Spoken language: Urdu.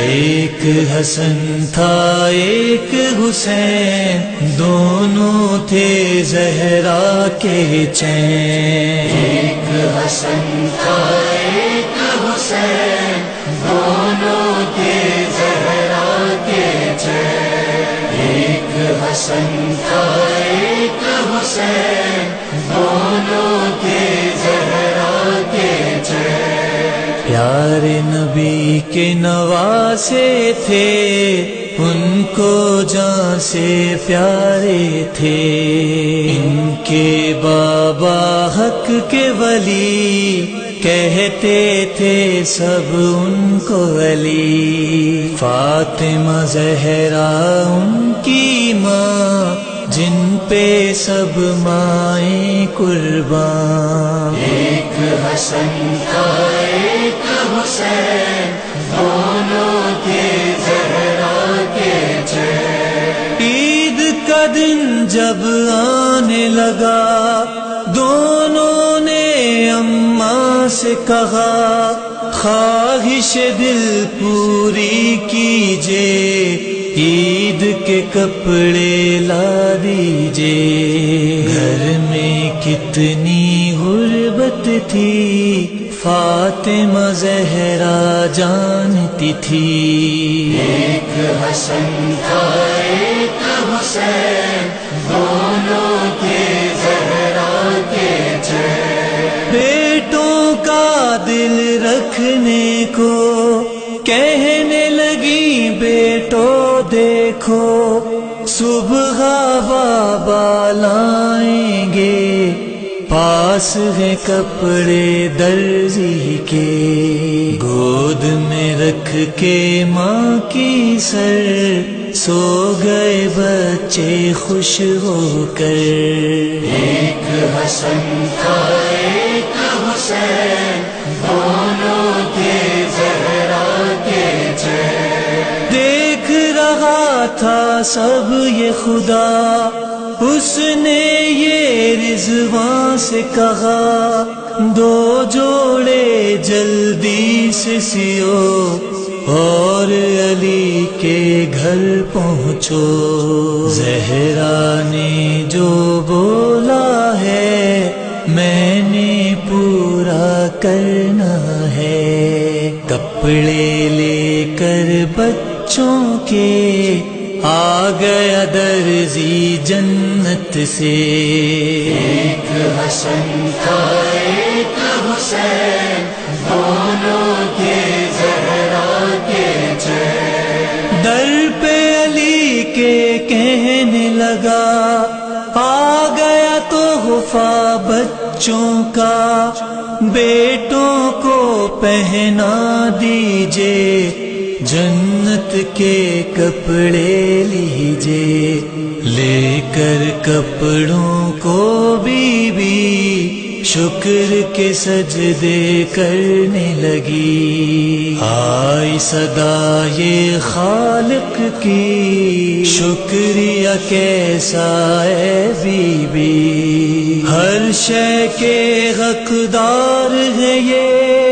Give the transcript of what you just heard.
ایک حسن تھا ایک حسین، دونوں تھے زہرا کے چین۔ ایک حسن تھا ایک حسین، دونوں تھے زہرا کے چین۔ ایک حسن تھا ایک حسین، دونوں تھے زہرا کے چین۔ پیارے نبی کے نواسے تھے، ان کو جان سے پیارے تھے۔ ان کے بابا حق کے ولی، کہتے تھے سب ان کو علی۔ فاطمہ زہرا ان کی ماں، جن پہ سب مائیں قربان۔ ایک حسن تھا ایک حسین، دونوں تھے زہرا کے چین۔ عید کا دن جب آنے لگا، دونوں نے اماں سے کہا، خواہش دل پوری کیجے، عید کے کپڑے لا دیجے۔ گھر میں کتنی غربت تھی، فاطمہ زہرا جانتی تھی۔ ایک حسن تھا ایک حسین، دونوں تھے زہرا کے چین۔ بیٹوں کا دل رکھنے کو کہنے لگی، بیٹو دیکھو صبح بابا لائیں گے، پاس ہے کپڑے درزی کے۔ گود میں رکھ کے ماں کی سر، سو گئے بچے خوش ہو کر۔ ایک حسن تھا ایک حسین، دونوں تھے زہرا کے چین۔ دیکھ رہا تھا سب یہ خدا، اس نے یہ رضوان سے کہا، دو جوڑے جلدی سے سیو، اور علی کے گھر پہنچو۔ زہرا نے جو بولا ہے، میں نے پورا کرنا ہے۔ کپڑے لے کر بچوں کے آ گیا درزی جنت سے۔ ایک حسن تھا ایک حسین، دونوں تھے زہرا کے چین۔ در پہ علی کے کہنے لگا، آ گیا تحفہ بچوں کا، بیٹوں کو پہنا دیجے، جنت کے کپڑے لیجے۔ لے کر کپڑوں کو بی بی شکر کے سجدے کرنے لگی۔ آئی صدا یہ خالق کی، شکریہ کیسا اے بی بی، ہر شے کے حقدار ہے یہ،